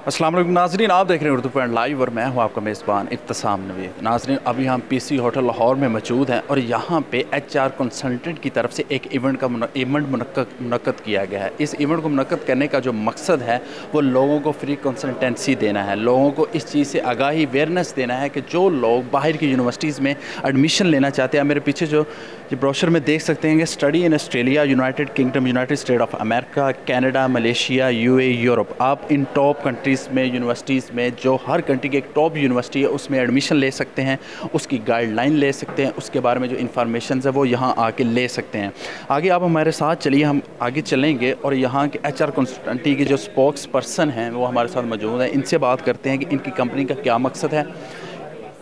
अस्सलाम वालेकुम नाज़रीन, आप देख रहे हैं उर्दू पॉइंट लाइव और मैं हूं आपका मेज़बान इब्तिसाम नवी। नाज़रीन, अभी हम पीसी होटल लाहौर में मौजूद हैं और यहाँ पे एचआर कंसल्टेंट की तरफ से एक इवेंट मुनक्कद किया गया है। इस इवेंट को मुनक्कद करने का जो मकसद है वो लोगों को फ्री कंसल्टेंसी देना है, लोगों को इस चीज़ से आगाही अवेयरनेस देना है कि जो लोग बाहर की यूनिवर्सिटीज़ में एडमिशन लेना चाहते हैं। मेरे पीछे जो ये ब्रोशर में देख सकते हैं कि study in Australia, United kingdom, United state of America, Canada, Malaysia, UAE, Europe. आप इन टॉप कंट्रीज़ में, यूनिवर्सिटीज़ में, जो हर कंट्री की एक टॉप यूनिवर्सिटी है उसमें एडमिशन ले सकते हैं, उसकी गाइडलाइन ले सकते हैं, उसके बारे में जो इन्फॉर्मेशन है वो यहाँ आके ले सकते हैं। आगे आप हमारे साथ चलिए, हम आगे चलेंगे और यहाँ के एचआर कंसल्टेंसी के जो स्पोक्स पर्सन हैं वो हमारे साथ मौजूद हैं। इनसे बात करते हैं कि इनकी कंपनी का क्या मकसद है,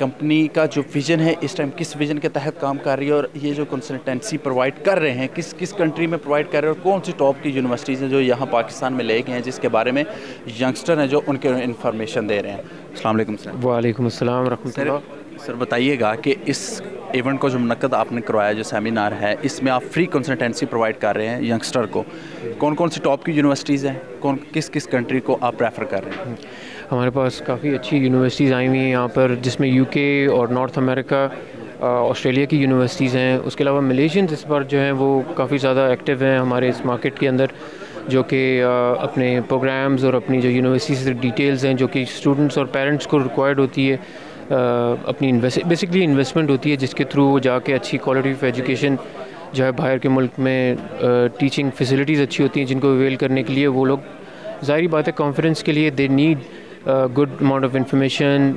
कंपनी का जो विज़न है इस टाइम किस विज़न के तहत काम कर रही है, और ये जो कंसल्टेंसी प्रोवाइड कर रहे हैं किस किस कंट्री में प्रोवाइड कर रहे हैं, और कौन सी टॉप की यूनिवर्सिटीज़ हैं जो यहाँ पाकिस्तान में ले गए हैं, जिसके बारे में यंगस्टर हैं जो उनके इन्फॉर्मेशन दे रहे हैं। अस्सलाम वालेकुम सर। वालेकुम अस्सलाम रहमतुल्लाह। सर बताइएगा कि इस इवेंट को जो मुनक्कद आपने करवाया, जो सेमिनार है, इसमें आप फ्री कंसल्टेंसी प्रोवाइड कर रहे हैं यंगस्टर को, कौन कौन सी टॉप की यूनिवर्सिटीज़ हैं, किस किस कंट्री को आप प्रेफर कर रहे हैं? हमारे पास काफ़ी अच्छी यूनिवर्सिटीज़ आई हुई हैं यहाँ पर, जिसमें यूके और नॉर्थ अमेरिका, ऑस्ट्रेलिया की यूनिवर्सिटीज़ हैं। उसके अलावा मलेशियंस इस बार जो हैं वो काफ़ी ज़्यादा एक्टिव हैं हमारे इस मार्केट के अंदर, जो कि अपने प्रोग्राम्स और अपनी जो यूनिवर्सिटी से डिटेल्स हैं जो कि स्टूडेंट्स और पेरेंट्स को रिक्वायर्ड होती है, अपनी बेसिकली इन्वेस्टमेंट होती है जिसके थ्रू वो जाके अच्छी क्वालिटी ऑफ एजुकेशन जो है बाहर के मुल्क में टीचिंग फैसिलिटीज़ अच्छी होती हैं जिनको अवेल करने के लिए वो लोग, ज़ाहिर बात है कॉन्फ्रेंस के लिए they need good amount of information,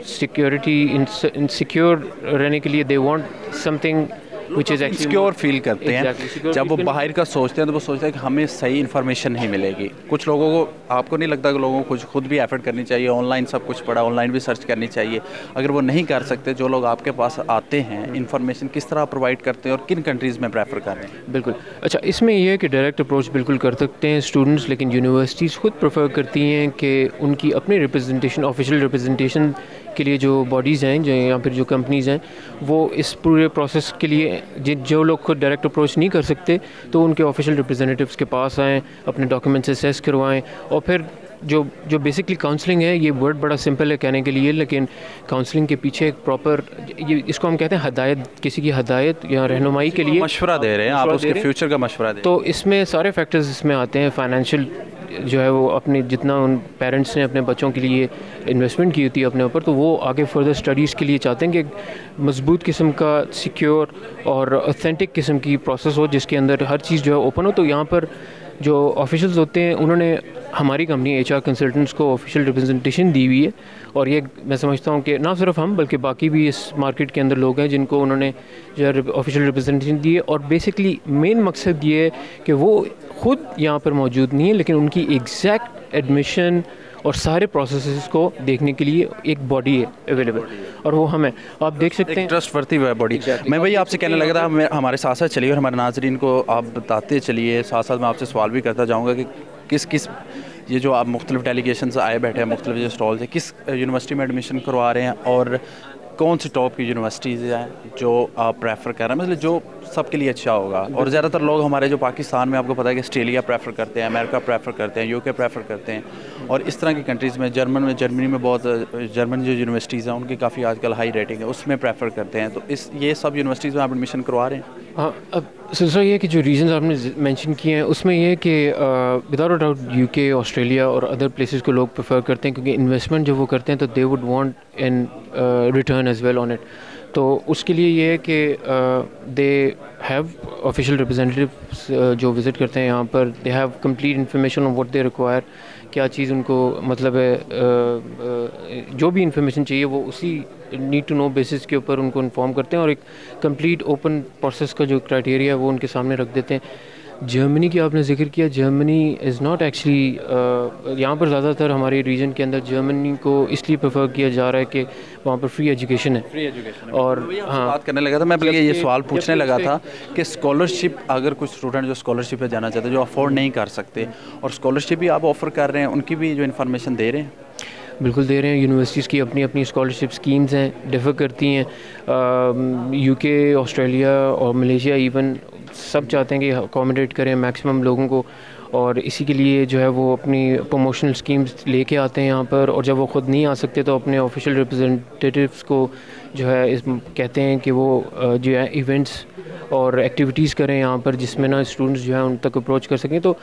security, secure रहने के लिए they want something which is secure feel करते हैं। जब वो बाहर का सोचते हैं तो वो सोचते हैं कि हमें सही इन्फॉर्मेशन नहीं मिलेगी। कुछ लोगों को, आपको नहीं लगता कि लोगों को खुद भी एफर्ट करनी चाहिए, ऑनलाइन सब कुछ पड़ा, ऑनलाइन भी सर्च करनी चाहिए? अगर वो नहीं कर सकते, जो लोग आपके पास आते हैं, इन्फॉर्मेशन किस तरह प्रोवाइड करते हैं और किन कंट्रीज़ में प्रेफर कर रहे हैं? बिल्कुल, अच्छा, इसमें यह है कि डायरेक्ट अप्रोच बिल्कुल कर सकते हैं स्टूडेंट्स, लेकिन यूनिवर्सिटीज़ खुद प्रेफर करती हैं कि उनकी अपनी रिप्रेजेंटेशन, ऑफिशियल रिप्रेजेंटेशन के लिए जो बॉडीज़ हैं, जो या फिर जो कंपनीज़ हैं, वो इस पूरे प्रोसेस के लिए जो लोग खुद डायरेक्ट अप्रोच नहीं कर सकते तो उनके ऑफिशियल रिप्रेजेंटेटिव्स के पास आएँ, अपने डॉक्यूमेंट्स असेस करवाएं, और फिर जो बेसिकली काउंसलिंग है, ये वर्ड बड़ा सिंपल है कहने के लिए, लेकिन काउंसलिंग के पीछे एक प्रॉपर, ये इसको हम कहते हैं हदायत, किसी की हदायत या रहनुमाई के लिए मशवरा दे रहे हैं आप, उसके फ्यूचर का मशवरा दे। तो इसमें सारे फैक्टर्स इसमें आते हैं। फाइनेंशियल जो है वो अपने जितना उन पेरेंट्स ने अपने बच्चों के लिए इन्वेस्टमेंट की होती है अपने ऊपर, तो वो आगे फर्दर स्टडीज़ के लिए चाहते हैं कि मजबूत किस्म का, सिक्योर और ऑथेंटिक किस्म की प्रोसेस हो जिसके अंदर हर चीज़ जो है ओपन हो। तो यहाँ पर जो ऑफिशियल्स होते हैं उन्होंने हमारी कंपनी एचआर कंसल्टेंट्स को ऑफिशियल रिप्रेजेंटेशन दी हुई है, और ये मैं समझता हूँ कि ना सिर्फ हम बल्कि बाकी भी इस मार्केट के अंदर लोग हैं जिनको उन्होंने जो है ऑफिशियल रिप्रेजेंटेशन दी है। और बेसिकली मेन मकसद ये है कि वो खुद यहाँ पर मौजूद नहीं है, लेकिन उनकी एग्जैक्ट एडमिशन और सारे प्रोसेसेस को देखने के लिए एक बॉडी है अवेलेबल, और वो हमें आप देख सकते हैं, ट्रस्टवर्दी बॉडी। मैं वही आपसे कहने लगा था, हमारे साथ साथ चलिए और हमारे नाजरीन को आप बताते चलिए, साथ साथ मैं आपसे सवाल भी करता जाऊँगा कि किस किस, ये जो आप मुख्तलिफ डेलीगेशन से आए बैठे हैं, मुख्तलिफ जो स्टॉल्स हैं, किस यूनिवर्सिटी में एडमिशन करवा रहे हैं और कौन सी टॉप की यूनिवर्सिटीज़ हैं जो आप प्रेफर कर रहे हैं, मतलब जो सबके लिए अच्छा होगा। और ज़्यादातर लोग हमारे जो पाकिस्तान में, आपको पता है कि ऑस्ट्रेलिया प्रेफर करते हैं, अमेरिका प्रेफर करते हैं, यूके प्रेफर करते हैं, और इस तरह की कंट्रीज़ में, जर्मनी में बहुत, जर्मन जो यूनिवर्सिटीज़ हैं उनकी काफ़ी आजकल हाई रेटिंग है, उसमें प्रेफर करते हैं। तो ये सब यूनिवर्सिटीज़ में आप एडमिशन करवा रहे हैं? हाँ, अब सिलसिला ये है कि जो रीज़न आपने मेंशन किए हैं उसमें ये है कि विदाउट डाउट यूके, ऑस्ट्रेलिया और अदर प्लेसेस को लोग प्रेफर करते हैं, क्योंकि इन्वेस्टमेंट जब वो करते हैं तो they would want an return as well on it. तो उसके लिए ये है कि दे हैव ऑफिशियल रिप्रेजेंटेटिव्स जो विज़िट करते हैं यहाँ पर, they have complete information on what they require, क्या चीज़ उनको मतलब है, जो भी इंफॉर्मेशन चाहिए वो उसी नीड टू नो बेसिस के ऊपर उनको इन्फॉर्म करते हैं, और एक कंप्लीट ओपन प्रोसेस का जो क्राइटेरिया है वो उनके सामने रख देते हैं। जर्मनी की आपने जिक्र किया, जर्मनी इज़ नॉट एक्चुअली, यहाँ पर ज़्यादातर हमारे रीजन के अंदर जर्मनी को इसलिए प्रेफर किया जा रहा है कि वहाँ पर फ्री एजुकेशन है। और हाँ, बात करने लगा था मैं, बल्कि ये सवाल पूछने लगा था कि स्कॉलरशिप, अगर कुछ स्टूडेंट जो स्कॉलरशिप पे जाना चाहते हैं, जो अफोर्ड नहीं कर सकते, और स्कॉलरशिप भी आप ऑफ़र कर रहे हैं, उनकी भी जो इन्फॉर्मेशन दे रहे हैं? बिल्कुल दे रहे हैं। यूनिवर्सिटीज़ की अपनी अपनी स्कॉलरशिप स्कीम्स हैं, डिफ़र करती हैं। यूके, ऑस्ट्रेलिया और मलेशिया इवन सब चाहते हैं कि अकोमोडेट करें मैक्सिमम लोगों को, اور اسی کے لیے جو ہے وہ اپنی پروموشنل اسکیمز لے کے آتے ہیں یہاں پر, اور جب وہ خود نہیں آ سکتے تو اپنے آفیشیل ریپرزنٹیٹیوس کو جو ہے کہتے ہیں کہ وہ جو ہے ایونٹس اور ایکٹیویٹیز کریں یہاں پر, جس میں نا اسٹوڈنٹس جو ہے ان تک اپروچ کر سکیں. تو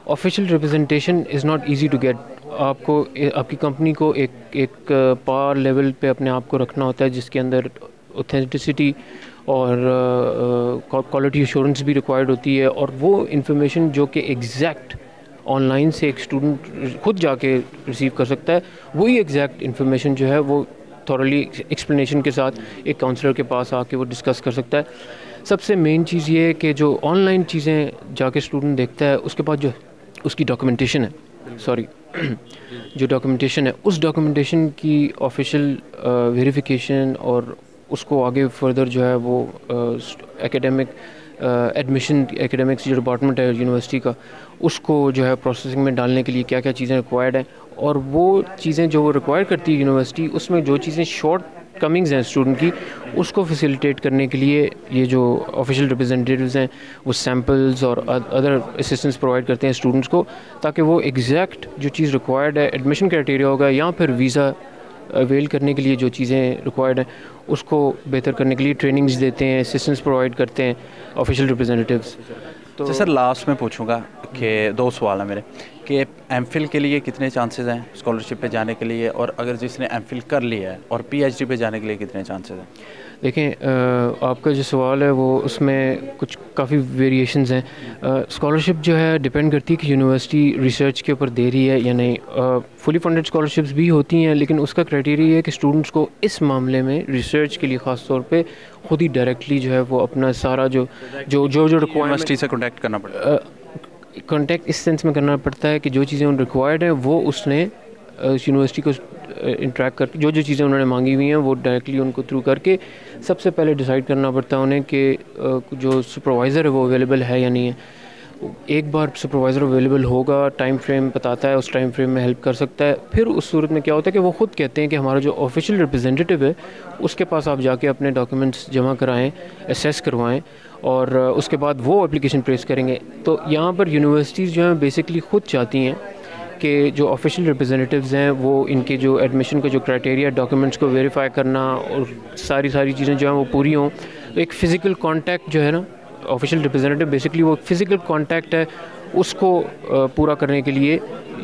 official representation is not easy to get. آپ کو آپ کی کمپنی کو ایک پار لیول پہ اپنے آپ کو رکھنا ہوتا ہے, جس کے اندر اوتھینٹسٹی اور کوالٹی ایشورنس بھی ریکوائرڈ ہوتی ہے, اور وہ انفارمیشن جو کہ ایگزیکٹ آن لائن سے ایک اسٹوڈنٹ خود جا کے ریسیو کر سکتا ہے, وہی ایگزیکٹ انفارمیشن جو ہے وہ تھورلی ایکسپلینیشن کے ساتھ ایک کاؤنسلر کے پاس آ کے وہ ڈسکس کر سکتا ہے. سب سے مین چیز یہ ہے کہ جو آن لائن چیزیں جا کے اسٹوڈنٹ دیکھتا ہے, اس کے بعد جو اس کی ڈاکومنٹیشن ہے, جو ڈاکومنٹیشن ہے, اس ڈاکومنٹیشن کی آفیشیل ویریفیکیشن اور اس کو آگے فردر جو ہے وہ ایکیڈیمک ایڈمیشن, ایکیڈیمکس جو ڈپارٹمنٹ ہے یونیورسٹی کا, اس کو جو ہے پروسیسنگ میں ڈالنے کے لیے کیا کیا چیزیں ریکوائرڈ ہیں, اور وہ چیزیں جو وہ ریکوائر کرتی ہے یونیورسٹی, اس میں جو چیزیں شارٹ کمنگز ہیں اسٹوڈنٹ کی, اس کو فیسیلیٹیٹ کرنے کے لیے یہ جو آفیشیل ریپرزنٹیٹیوز ہیں وہ سیمپلز اور ادر اسسٹنس پرووائڈ کرتے ہیں اسٹوڈنٹس کو, تاکہ وہ ایگزیکٹ جو چیز ریکوائرڈ ہے, ایڈمیشن کرائٹیریا ہوگا یا پھر ویزا اویل کرنے کے لیے جو چیزیں ریکوائرڈ ہیں, اس کو بہتر کرنے کے لیے ٹریننگز دیتے ہیں, اسسٹنس پرووائڈ کرتے ہیں آفیشیل ریپرزنٹیٹیوز. تو سر لاسٹ میں پوچھوں گا کہ 2 سوال ہیں میرے, کہ ایم فل کے لیے کتنے چانسز ہیں اسکالرشپ پہ جانے کے لیے, اور اگر جس نے ایم فل کر لیا ہے اور پی ایچ ڈی پہ جانے کے لیے کتنے چانسز ہیں؟ دیکھیں آپ کا جو سوال ہے وہ اس میں کچھ کافی ویریشنز ہیں. اسکالرشپ جو ہے ڈپینڈ کرتی ہے کہ یونیورسٹی ریسرچ کے اوپر دے رہی ہے یا نہیں. فلی فنڈیڈ اسکالرشپس بھی ہوتی ہیں, لیکن اس کا کرائٹیریا یہ ہے کہ اسٹوڈنٹس کو اس معاملے میں ریسرچ کے لیے خاص طور پہ خود ہی ڈائریکٹلی جو ہے وہ اپنا سارا جو یونیورسٹی سے کانٹیکٹ کرنا پڑتا ہے. کانٹیکٹ اس سینس میں کرنا پڑتا ہے کہ جو چیزیں ان ریکوائرڈ ہیں وہ اس نے یونیورسٹی کو انٹریکٹ کر کے جو چیزیں انہوں نے مانگی ہوئی ہیں وہ ڈائریکٹلی ان کو تھرو کر کے سب سے پہلے ڈیسائیڈ کرنا پڑتا ہے انہیں کہ جو سپروائزر ہے وہ اویلیبل ہے یا نہیں ہے. ایک بار سپروائزر اویلیبل ہوگا, ٹائم فریم بتاتا ہے, اس ٹائم فریم میں ہیلپ کر سکتا ہے. پھر اس صورت میں کیا ہوتا ہے کہ وہ خود کہتے ہیں کہ ہمارا جو آفیشیل ریپرزینٹیٹیو ہے اس کے پاس آپ جا کے اپنے ڈاکیومنٹس جمع کرائیں, اسیس کروائیں, اور اس کے بعد وہ اپلیکیشن پریس کریں گے. تو یہاں پر یونیورسٹیز جو ہیں بیسکلی خود چاہتی ہیں کہ جو آفیشیل ریپرزینٹیوز ہیں وہ ان کے جو ایڈمیشن کا جو کرائٹیریا, ڈاکیومنٹس کو ویریفائی کرنا اور ساری چیزیں جو ہیں وہ پوری ہوں. تو ایک فزیکل کانٹیکٹ جو ہے نا, آفیشیل ریپرزینٹیو بیسکلی وہ فزیکل کانٹیکٹ ہے, اس کو پورا کرنے کے لیے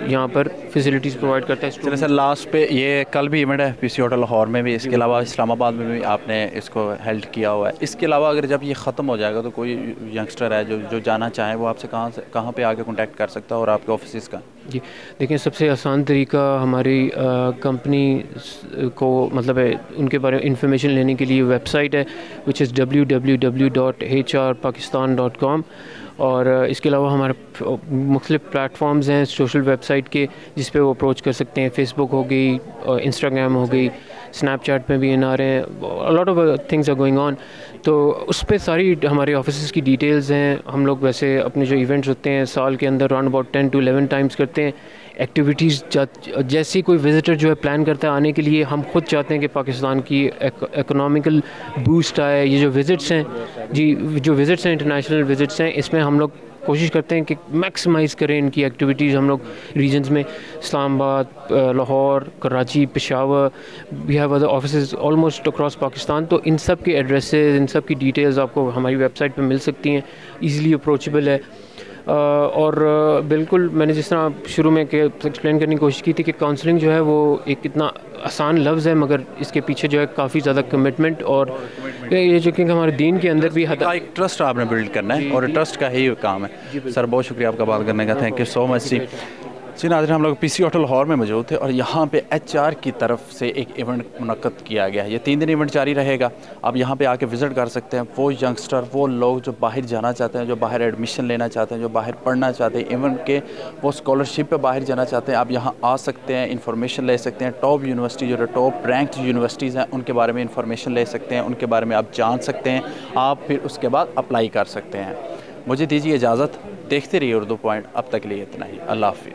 یہاں پر فیسلٹیز پرووائڈ کرتا ہے. چلے سر لاسٹ پہ, یہ کل بھی ایونٹ ہے پی سی ہوٹل لاہور میں بھی, اس کے علاوہ اسلام آباد میں بھی آپ نے اس کو ہیلڈ کیا ہوا ہے. اس کے علاوہ اگر جب یہ ختم ہو جائے گا تو کوئی ینگسٹر ہے جو جانا چاہیں وہ آپ سے کہاں پہ آگے کانٹیکٹ کر سکتا ہے, اور آپ کے آفیسز کا؟ جی دیکھیں, سب سے آسان طریقہ ہماری کمپنی کو مطلب ہے ان کے بارے میں انفارمیشن لینے کے لیے ویب سائٹ ہے وچ از www.hrpakistan.com, اور اس کے علاوہ ہمارے مختلف پلیٹفارمز ہیں سوشل ویب سائٹ کے جس پہ وہ اپروچ کر سکتے ہیں. فیس بک ہو گئی, انسٹاگرام ہو گئی, اسنیپ چیٹ پہ بھی آ رہے ہیں, lot of things are going on. تو اس پہ ساری ہمارے آفیسز کی ڈیٹیلز ہیں. ہم لوگ ویسے اپنے جو ایونٹس ہوتے ہیں سال کے اندر راؤنڈ اباؤٹ 10 to 11 ٹائمز کرتے ہیں. ایکٹیویٹیز جیسی کوئی وزٹر جو ہے پلان کرتا ہے آنے کے لیے, ہم خود چاہتے ہیں کہ پاکستان کی اکنامیکل بوسٹ آئے. یہ جو وزٹس ہیں جو وزٹس ہیں انٹرنیشنل وزٹس ہیں, اس میں ہم لوگ کوشش کرتے ہیں کہ میکسیمائز کریں ان کی ایکٹیویٹیز. ہم لوگ ریجنز میں Islamabad, Lahore, Karachi, Peshawar, we have other offices almost across Pakistan. تو ان سب کے ایڈریسز, ان سب کی ڈیٹیلز آپ کو ہماری ویب سائٹ پہ مل سکتی ہیں, ایزیلی اپروچیبل ہے. اور بالکل میں نے جس طرح شروع میں ایکسپلین کرنے کی کوشش کی تھی کہ کاؤنسلنگ جو ہے وہ ایک اتنا آسان لفظ ہے, مگر اس کے پیچھے جو ہے کافی زیادہ کمٹمنٹ اور یہ جو کہ ہمارے دین کے اندر بھی ایک ٹرسٹ آپ نے بلڈ کرنا ہے, اور ٹرسٹ کا ہی کام ہے. سر بہت شکریہ آپ کا بات کرنے کا, تھینک یو سو مچ. جی ناظرین, ہم لوگ پی سی ہوٹل لاہور میں موجود تھے اور یہاں پہ ایچ آر کی طرف سے ایک ایونٹ منعقد کیا گیا ہے. یہ 3 دن ایونٹ جاری رہے گا. آپ یہاں پہ آ کے وزٹ کر سکتے ہیں. وہ ینگسٹر, وہ لوگ جو باہر جانا چاہتے ہیں, جو باہر ایڈمیشن لینا چاہتے ہیں, جو باہر پڑھنا چاہتے ہیں, ایون کہ وہ اسکالرشپ پہ باہر جانا چاہتے ہیں, آپ یہاں آ سکتے ہیں, انفارمیشن لے سکتے ہیں. ٹاپ یونیورسٹی جو ٹاپ رینکڈ یونیورسٹیز ہیں ان کے بارے میں انفارمیشن لے سکتے ہیں, ان کے بارے میں آپ جان سکتے ہیں. آپ پھر اس کے بعد اپلائی کر سکتے ہیں. مجھے دیجیے اجازت, دیکھتے رہیے اردو پوائنٹ. اب تک لیے اتنا ہی, اللہ حافظ.